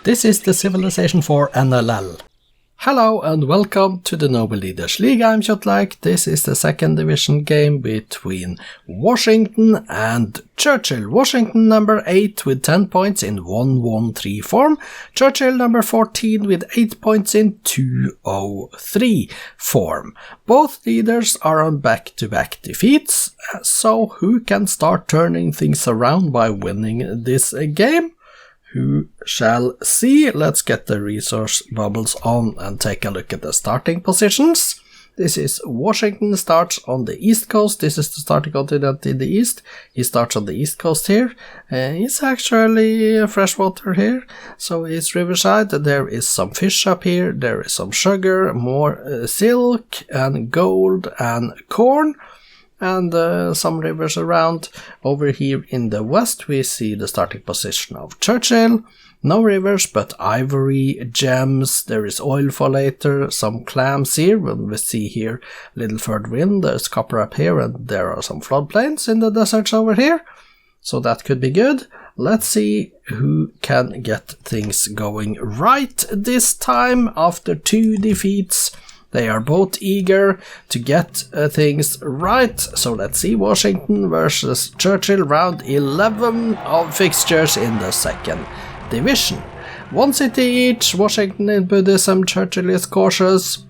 This is the Civilization 4 NLL. Hello and welcome to the Noble Leaders League. I'm Kjotleik. This is the second division game between Washington and Churchill. Washington number 8 with 10 points in 1-1-3 form. Churchill number 14 with 8 points in 2-0-3 form. Both leaders are on back-to-back defeats, so who can start turning things around by winning this game? Who shall see? Let's get the resource bubbles on and take a look at the starting positions. This is Washington starts on the east coast. This is the starting continent in the east. He starts on the east coast here. It's actually freshwater here, so it's riverside. There is some fish up here. There is some sugar, more silk and gold and corn. And some rivers around. Over here in the west we see the starting position of Churchill. No rivers but ivory, gems, there is oil for later, some clams here. When we see here a little further in, there's copper up here, and there are some floodplains in the deserts over here. So that could be good. Let's see who can get things going right this time after 2 defeats. They are both eager to get things right. So let's see Washington versus Churchill, round 11 of fixtures in the second division. 1 city each, Washington in Buddhism, Churchill is cautious.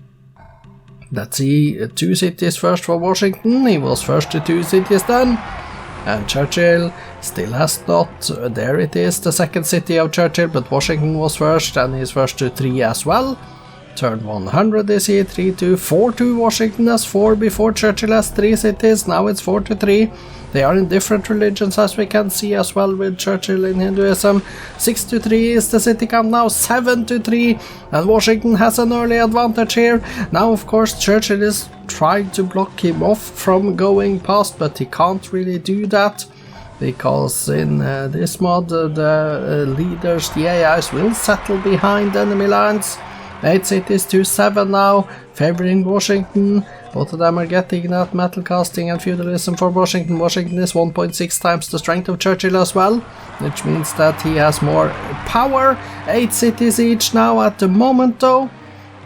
Let's see 2 cities first for Washington. He was first to 2 cities then. And Churchill still has not. There it is, the second city of Churchill, but Washington was first and he's first to 3 as well. Turn 100 is here, 3-2, 4-2, Washington has 4 before Churchill has 3 cities, now it's 4-3. They are in different religions as we can see as well with Churchill in Hinduism. 6-3 is the city count now, 7-3, and Washington has an early advantage here. Now of course Churchill is trying to block him off from going past, but he can't really do that. Because in this mod the leaders, the AIs will settle behind enemy lines. 8 cities to 7 now, favoring Washington. Both of them are getting that metal casting and feudalism for Washington. Washington is 1.6 times the strength of Churchill as well, which means that he has more power. 8 cities each now at the moment though.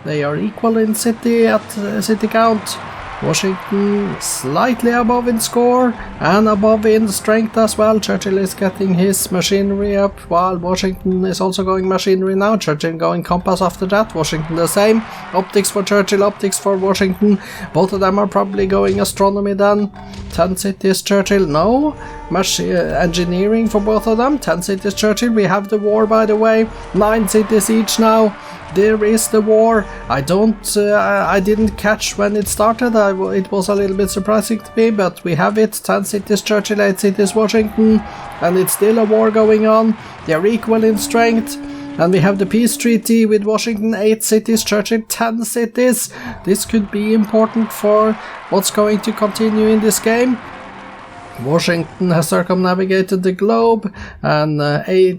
They are equal in city at city count. Washington slightly above in score and above in strength as well. Churchill is getting his machinery up while Washington is also going machinery now. Churchill going compass after that. Washington the same. Optics for Churchill, optics for Washington. Both of them are probably going astronomy then. 10 cities Churchill, no. Engineering for both of them. 10 cities Churchill. We have the war by the way. 9 cities each now. There is the war. I didn't catch when it started. It was a little bit surprising to me, but we have it. 10 cities Churchill, 8 cities Washington, and it's still a war going on. They're equal in strength. And we have the peace treaty with Washington, 8 cities, Churchill, 10 cities. This could be important for what's going to continue in this game. Washington has circumnavigated the globe, and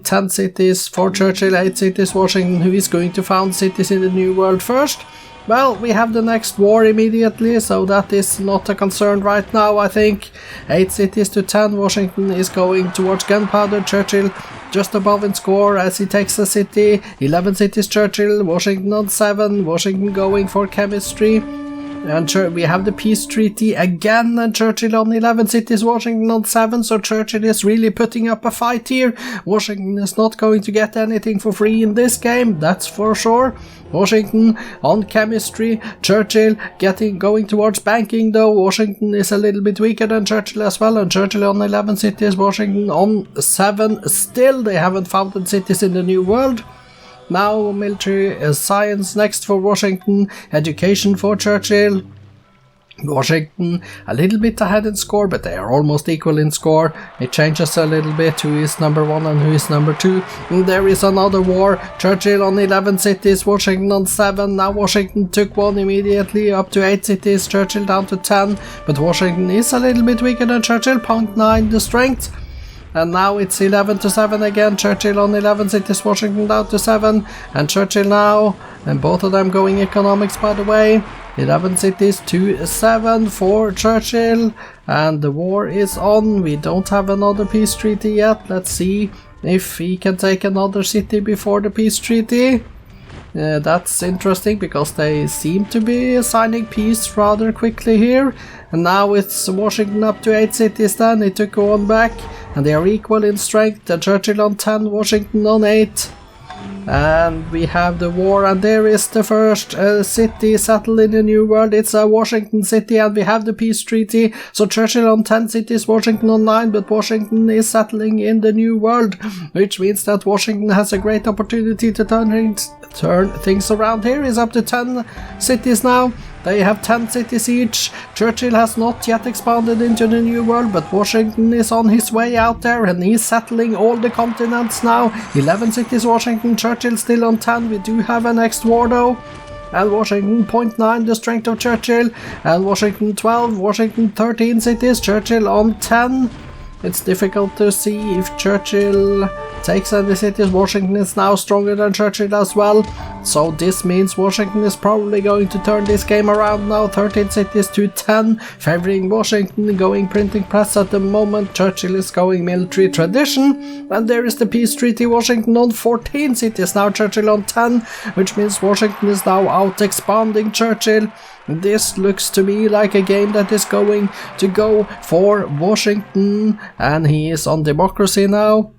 10 cities for Churchill, 8 cities Washington. Who is going to found cities in the New World first? Well, we have the next war immediately, so that is not a concern right now, I think. 8 cities to 10, Washington is going towards gunpowder. Churchill just above in score as he takes a city. 11 cities Churchill, Washington on 7, Washington going for chemistry. And we have the peace treaty again, and Churchill on 11 cities, Washington on 7, so Churchill is really putting up a fight here. Washington is not going to get anything for free in this game, that's for sure. Washington on chemistry, Churchill going towards banking though. Washington is a little bit weaker than Churchill as well, and Churchill on 11 cities, Washington on 7 still. They haven't founded cities in the New World. Now military science next for Washington, education for Churchill. Washington a little bit ahead in score, but they are almost equal in score. It changes a little bit who is number 1 and who is number 2. And there is another war. Churchill on 11 cities, Washington on 7. Now Washington took 1 immediately up to 8 cities, Churchill down to 10. But Washington is a little bit weaker than Churchill, 0.9 the strength. And now it's 11 to 7 again. Churchill on 11 cities, Washington down to 7. And Churchill now, and both of them going economics by the way. 11 cities to 7 for Churchill. And the war is on. We don't have another peace treaty yet. Let's see if he can take another city before the peace treaty. That's interesting because they seem to be signing peace rather quickly here. And now it's Washington up to 8 cities then, he took one back. And they are equal in strength, Churchill on 10, Washington on 8. And we have the war, and there is the first city settled in the New World. It's a Washington city, and we have the peace treaty. So Churchill on 10 cities, Washington on 9, but Washington is settling in the New World, which means that Washington has a great opportunity to turn things around. Here is up to 10 cities now. They have 10 cities each. Churchill has not yet expanded into the New World, but Washington is on his way out there, and he's settling all the continents now. 11 cities Washington, Churchill still on 10. We do have a next war though. And Washington 0.9, the strength of Churchill. And Washington 12, Washington 13 cities, Churchill on 10. It's difficult to see if Churchill takes any cities. Washington is now stronger than Churchill as well. So this means Washington is probably going to turn this game around now. 13 cities to 10, favoring Washington, going printing press at the moment. Churchill is going military tradition. And there is the peace treaty. Washington on 14 cities now, Churchill on 10, which means Washington is now out expanding Churchill. This looks to me like a game that is going to go for Washington, and he is on democracy now.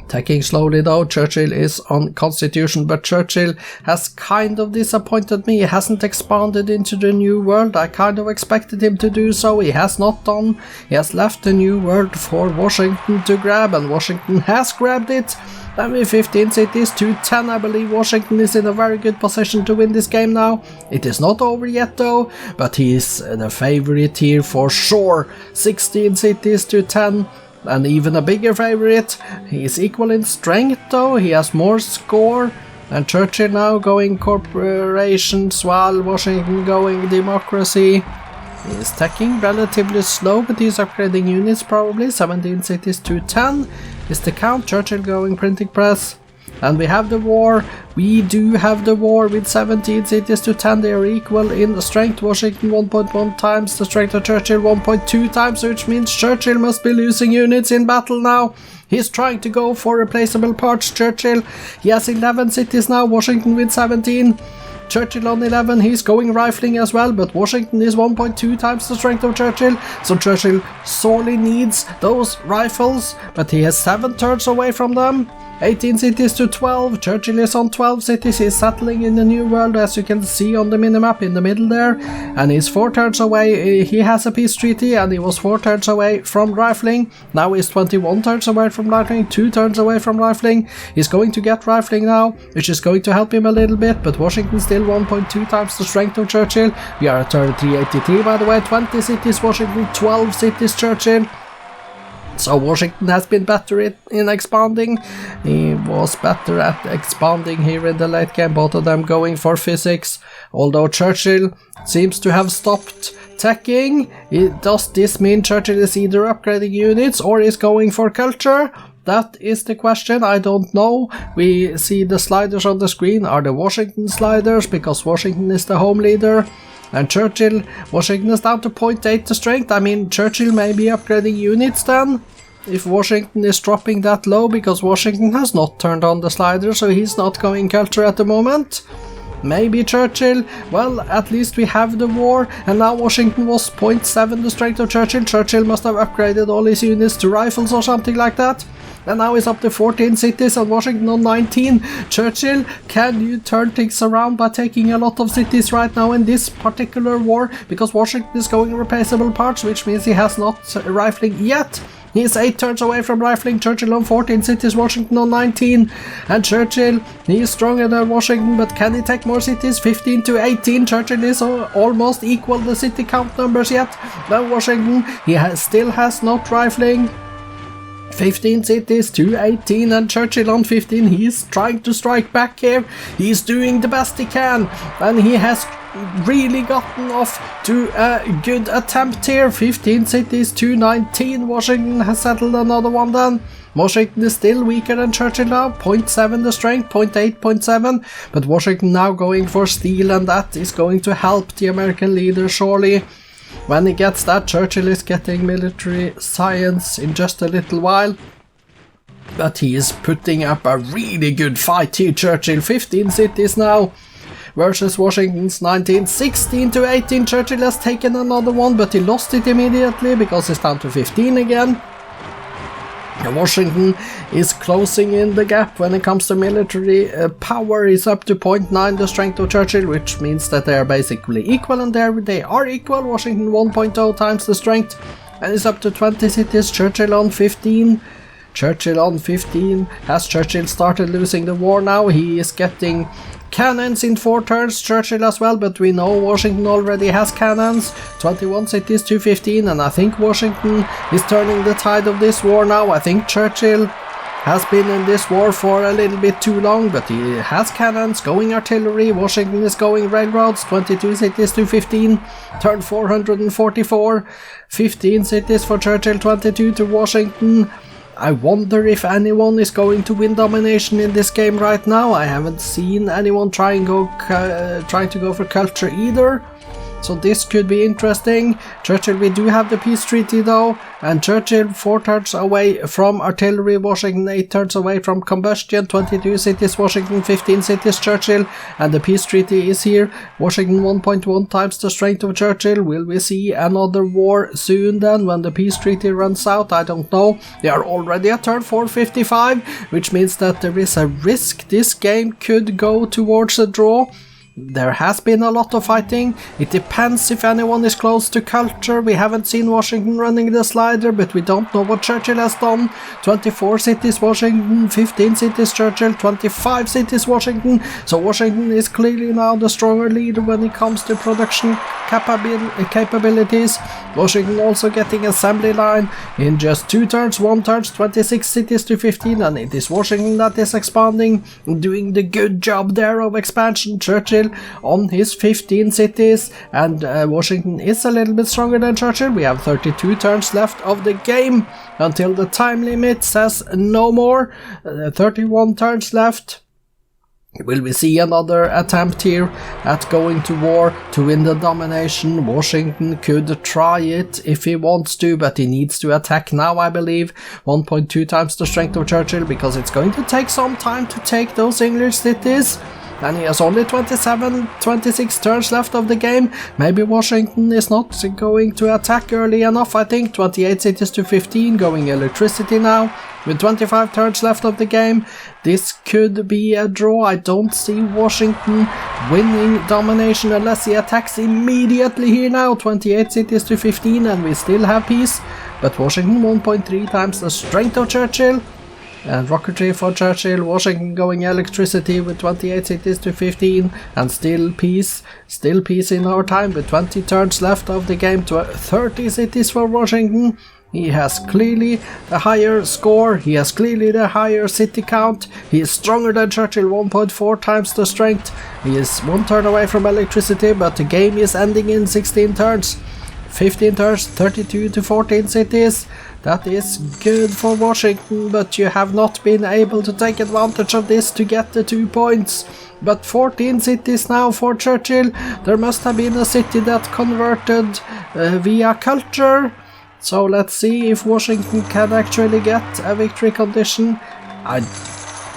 Taking slowly though, Churchill is on constitution, but Churchill has kind of disappointed me. He hasn't expanded into the New World. I kind of expected him to do so. He has not done. He has left the New World for Washington to grab, and Washington has grabbed it. And with 15 cities to 10, I believe Washington is in a very good position to win this game now. It is not over yet though, but he is the favorite here for sure. 16 cities to 10. And even a bigger favorite. He is equal in strength though, he has more score. And Churchill now going corporations while Washington going democracy. He is taking relatively slow, but he's upgrading units probably. 17 cities to 10 is the count. Churchill going printing press. And we have the war. We do have the war with 17 cities to 10. They are equal in the strength. Washington 1.1 times the strength of Churchill, 1.2 times, which means Churchill must be losing units in battle now. He's trying to go for replaceable parts, Churchill. He has 11 cities now, Washington with 17. Churchill on 11, he's going rifling as well, but Washington is 1.2 times the strength of Churchill, so Churchill sorely needs those rifles, but he has 7 turns away from them. 18 cities to 12, Churchill is on 12 cities, he's settling in the New World as you can see on the minimap in the middle there, and he's 4 turns away. He has a peace treaty and he was 4 turns away from rifling. Now he's 21 turns away from rifling, 2 turns away from rifling. He's going to get rifling now, which is going to help him a little bit, but Washington still 1.2 times the strength of Churchill. We are at turn 383 by the way, 20 cities Washington, 12 cities Churchill. So Washington has been better in expanding. He was better at expanding here in the late game, both of them going for physics. Although Churchill seems to have stopped teching. Does this mean Churchill is either upgrading units or is going for culture? That is the question, I don't know. We see the sliders on the screen are the Washington sliders because Washington is the home leader. And Churchill, Washington is down to 0.8 the strength. I mean, Churchill may be upgrading units then, if Washington is dropping that low, because Washington has not turned on the slider, so he's not going culture at the moment. Maybe Churchill, well, at least we have the war, and now Washington was 0.7 the strength of Churchill. Churchill must have upgraded all his units to rifles or something like that. And now he's up to 14 cities and Washington on 19. Churchill, can you turn things around by taking a lot of cities right now in this particular war? Because Washington is going replaceable parts, which means he has not rifling yet. He is 8 turns away from rifling. Churchill on 14 cities, Washington on 19. And Churchill, he is stronger than Washington, but can he take more cities? 15 to 18. Churchill is almost equal the city count numbers yet. Then Washington, he still has not rifling. 15 cities to 18, and Churchill on 15. He's trying to strike back here. He's doing the best he can, and he has really gotten off to a good attempt here. 15 cities to 19. Washington has settled another one then. Washington is still weaker than Churchill now, 0.7 the strength, 0.8, 0.7, but Washington now going for steel, and that is going to help the American leader surely. When he gets that, Churchill is getting military science in just a little while. But he is putting up a really good fight here. Churchill 15 cities now versus Washington's 19. 16 to 18. Churchill has taken another one, but he lost it immediately because it's down to 15 again. And Washington is closing in the gap when it comes to military power. Is up to 0.9 the strength of Churchill, which means that they are basically equal, and there they are equal. Washington 1.0 times the strength, and it's up to 20 cities. Churchill on 15. Churchill on 15. Has Churchill started losing the war now? He is getting cannons in 4 turns, Churchill as well, but we know Washington already has cannons. 21 cities to 15, and I think Washington is turning the tide of this war now. I think Churchill has been in this war for a little bit too long, but he has cannons, going artillery. Washington is going railroads. 22 cities to 15, turn 444. 15 cities for Churchill, 22 to Washington. I wonder if anyone is going to win domination in this game right now. I haven't seen anyone trying to go for culture either. So this could be interesting. Churchill, we do have the peace treaty though, and Churchill 4 turns away from artillery, Washington 8 turns away from combustion. 22 cities Washington, 15 cities Churchill, and the peace treaty is here. Washington 1.1 times the strength of Churchill. Will we see another war soon then when the peace treaty runs out? I don't know. They are already at turn 455, which means that there is a risk this game could go towards a draw. There has been a lot of fighting. It depends if anyone is close to culture. We haven't seen Washington running the slider, but we don't know what Churchill has done. 24 cities Washington, 15 cities Churchill, 25 cities Washington. So Washington is clearly now the stronger leader when it comes to production capabilities. Washington also getting assembly line in just 2 turns, 1 turns, 26 cities to 15, and it is Washington that is expanding, doing the good job there of expansion. Churchill on his 15 cities, and Washington is a little bit stronger than Churchill. We have 32 turns left of the game until the time limit says no more. 31 turns left. Will we see another attempt here at going to war to win the domination? Washington could try it if he wants to, but he needs to attack now, I believe. 1.2 times the strength of Churchill, because it's going to take some time to take those English cities. And he has only 26 turns left of the game. Maybe Washington is not going to attack early enough, I think. 28 cities to 15, going electricity now. With 25 turns left of the game, this could be a draw. I don't see Washington winning domination unless he attacks immediately here now. 28 cities to 15, and we still have peace. But Washington 1.3 times the strength of Churchill. And rocketry for Churchill. Washington going electricity with 28 cities to 15, and still peace in our time with 20 turns left of the game to 30 cities for Washington. He has clearly the higher score, he has clearly the higher city count, he is stronger than Churchill, 1.4 times the strength. He is 1 turn away from electricity, but the game is ending in 16 turns. 15 turns, 32 to 14 cities. That is good for Washington, but you have not been able to take advantage of this to get the 2 points. But 14 cities now for Churchill. There must have been a city that converted via culture. So let's see if Washington can actually get a victory condition. I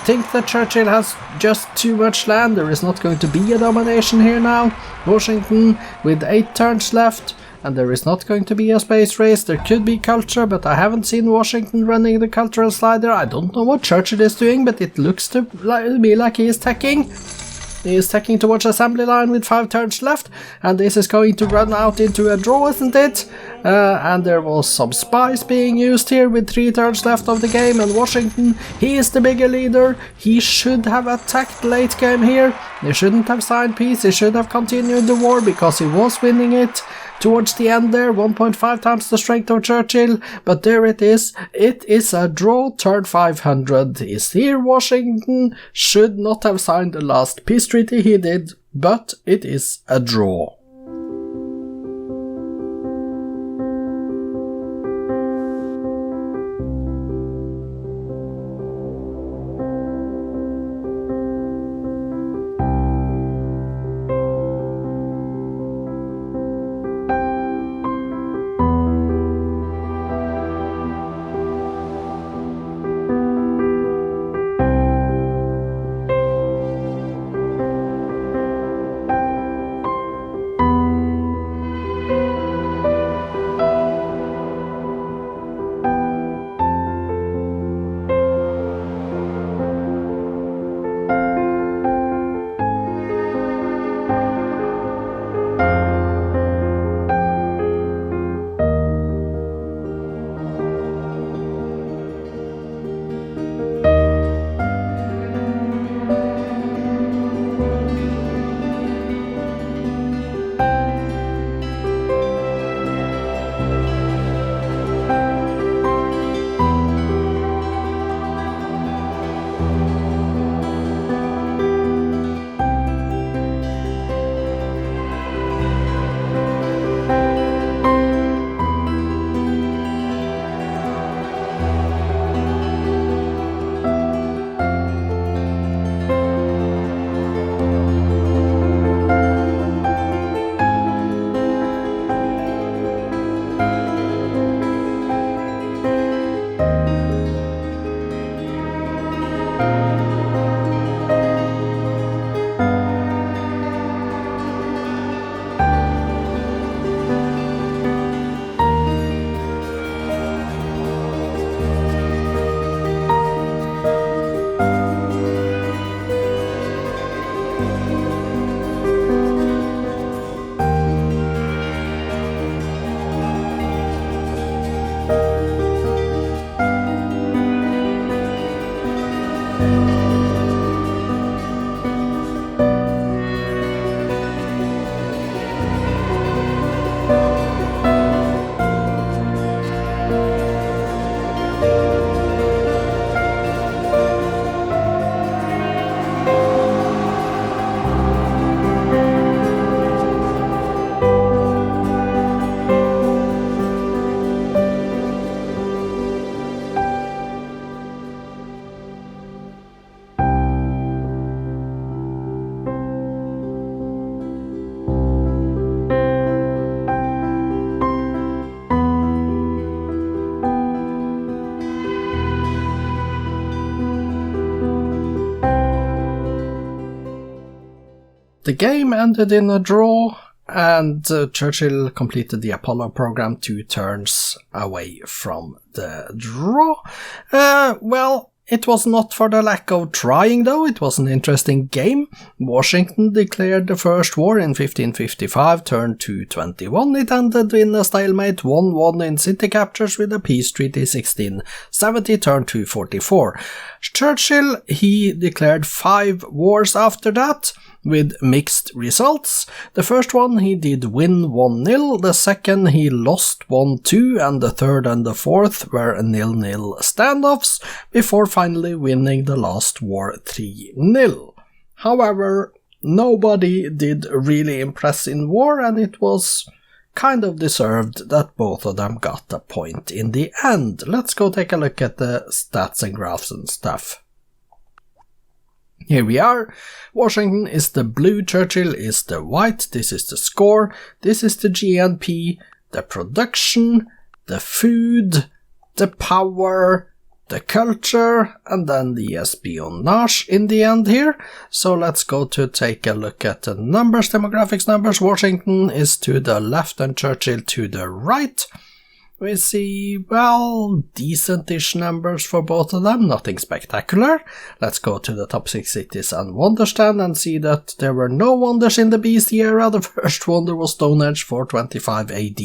think that Churchill has just too much land. There is not going to be a domination here now. Washington with 8 turns left. And there is not going to be a space race. There could be culture, but I haven't seen Washington running the cultural slider. I don't know what Churchill is doing, but it looks to me like he is tacking. He is tacking towards assembly line with 5 turns left, and this is going to run out into a draw, isn't it? And there was some spies being used here with 3 turns left of the game, and Washington, he is the bigger leader. He should have attacked late game here. They shouldn't have signed peace. He should have continued the war because he was winning it towards the end there. 1.5 times the strength of Churchill, but there it is. It is a draw. Turn 500 is here. Washington should not have signed the last peace treaty. He did, but it is a draw. The game ended in a draw, and Churchill completed the Apollo program 2 turns away from the draw. Well, it was not for the lack of trying, though. It was an interesting game. Washington declared the first war in 1555, turn 221. It ended in a stalemate 1-1 in city captures with a peace treaty 1670, turn 244. Churchill, he declared 5 wars after that, with mixed results. The first one he did win 1-0, the second he lost 1-2, and the third and the fourth were 0-0 standoffs, before finally winning the last war 3-0. However, nobody did really impress in war, and it was kind of deserved that both of them got a point in the end. Let's go take a look at the stats and graphs and stuff. Here we are. Washington is the blue, Churchill is the white. This is the score, this is the GNP, the production, the food, the power, the culture, and then the espionage in the end here. So let's go to take a look at the numbers, demographics numbers. Washington is to the left and Churchill to the right. We see, well, decent-ish numbers for both of them, nothing spectacular. Let's go to the top 6 cities and wonderstand and see that there were no wonders in the BC era. The first wonder was Stonehenge 425 AD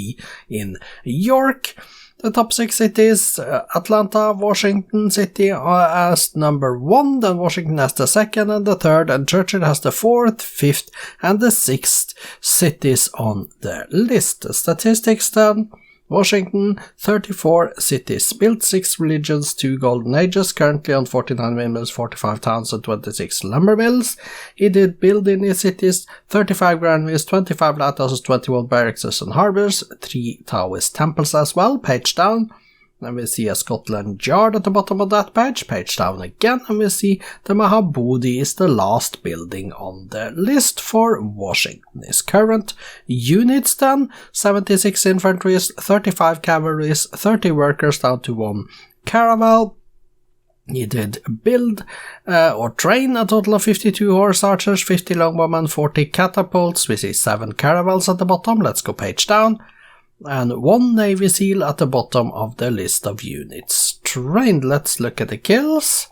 in York. The top 6 cities, Atlanta, Washington City as number 1, then Washington has the second and the third, and Churchill has the 4th, 5th, and the 6th cities on the list. The statistics then. Washington, 34 cities built, 6 religions, 2 golden ages, currently on 49 windmills, 45 towns and 26 lumber mills. He did build in his cities 35 granaries, 25 lighthouses, 21 barracks and harbours, 3 Taoist temples as well. Page down. And we see a Scotland Yard at the bottom of that page. Page down again, and we see the Mahabodhi is the last building on the list for Washington. His current units then, 76 infantries, 35 cavalries, 30 workers down to 1 caravel. He did build or train a total of 52 horse archers, 50 longbowmen, 40 catapults. We see 7 caravels at the bottom. Let's go page down. And 1 Navy SEAL at the bottom of the list of units trained. Let's look at the kills.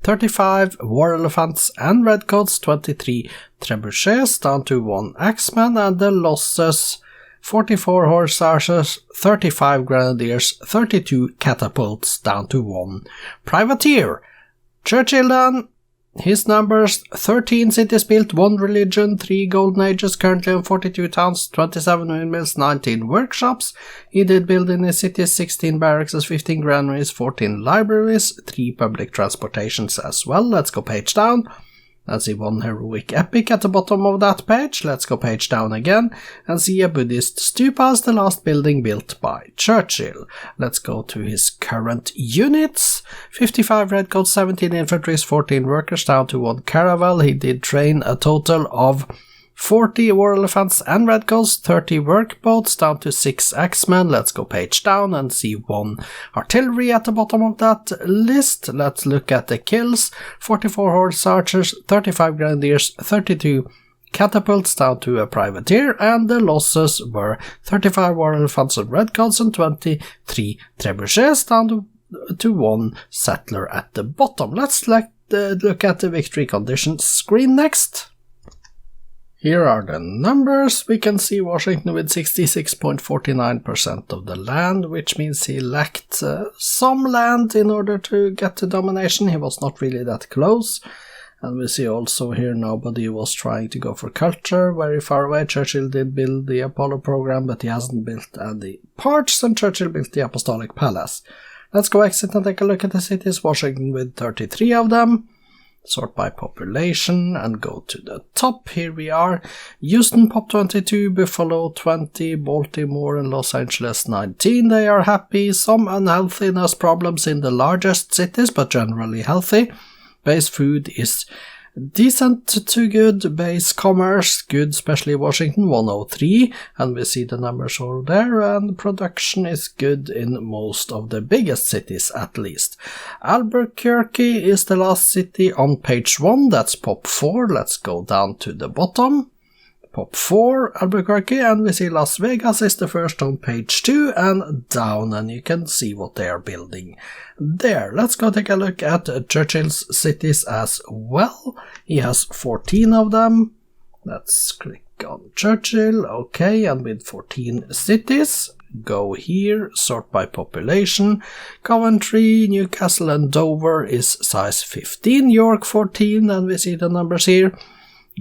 35 War Elephants and Redcoats, 23 Trebuchets down to 1 Axeman, and the losses 44 horse archers, 35 grenadiers, 32 catapults down to 1 privateer. Churchill then. His numbers, 13 cities built, 1 religion, 3 golden ages, currently on 42 towns, 27 windmills, 19 workshops. He did build in his cities 16 barracks, 15 granaries, 14 libraries, 3 public transportations as well. Let's go page down. Let's see 1 heroic epic at the bottom of that page. Let's go page down again and see a Buddhist stupa as the last building built by Churchill. Let's go to his current units. 55 redcoats, 17 infantries, 14 workers down to 1 caravel. He did train a total of 40 war elephants and redcoats, 30 workboats, down to 6 axemen. Let's go page down and see 1 artillery at the bottom of that list. Let's look at the kills. 44 horse archers, 35 grenadiers, 32 catapults, down to a privateer, and the losses were 35 war elephants and redcoats and 23 trebuchets, down to 1 settler at the bottom. Let's look at the victory conditions screen next. Here are the numbers. We can see Washington with 66.49% of the land, which means he lacked some land in order to get the domination. He was not really that close. And we see also here nobody was trying to go for culture very far away. Churchill did build the Apollo program, but he hasn't built any parts, and Churchill built the Apostolic Palace. Let's go exit and take a look at the cities. Washington with 33 of them. Sort by population and go to the top. Here we are. Houston pop 22, Buffalo 20, Baltimore and Los Angeles 19. They are happy. Some unhealthiness problems in the largest cities, but generally healthy. Base food is decent to good. Base commerce, good, especially Washington, 103. And we see the numbers over there. And production is good in most of the biggest cities, at least. Albuquerque is the last city on page 1. That's pop 4. Let's go down to the bottom. Pop 4, Albuquerque, and we see Las Vegas is the first on page 2 and down, and you can see what they are building there. Let's go take a look at Churchill's cities as well. He has 14 of them. Let's click on Churchill, okay, and with 14 cities, go here, sort by population. Coventry, Newcastle and Dover is size 15, York 14, and we see the numbers here.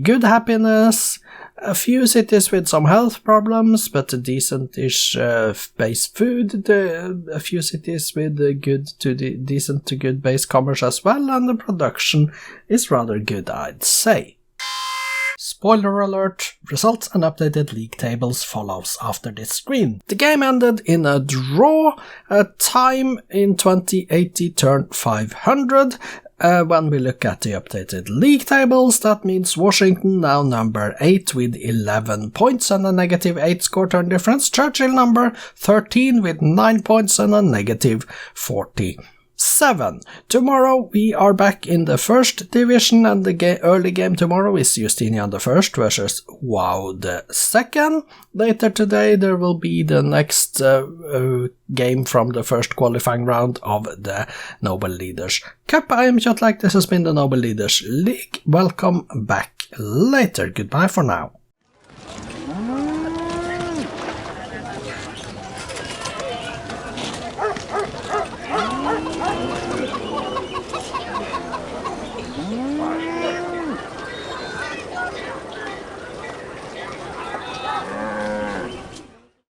Good happiness. A few cities with some health problems, but a decent-ish base food. A few cities with decent to good base commerce as well, and the production is rather good, I'd say. Spoiler alert, results and updated league tables follows after this screen. The game ended in a draw, a time in 2080 turned 500. When we look at the updated league tables, that means Washington now number 8 with 11 points and a negative 8 score turn difference. Churchill number 13 with 9 points and a negative 47. Tomorrow we are back in the first division, and the early game tomorrow is Justinian the First versus Wow the Second. Later today there will be the next game from the first qualifying round of the Noble Leaders Cup. I am Kjotleik, this has been the Noble Leaders League. Welcome back later. Goodbye for now.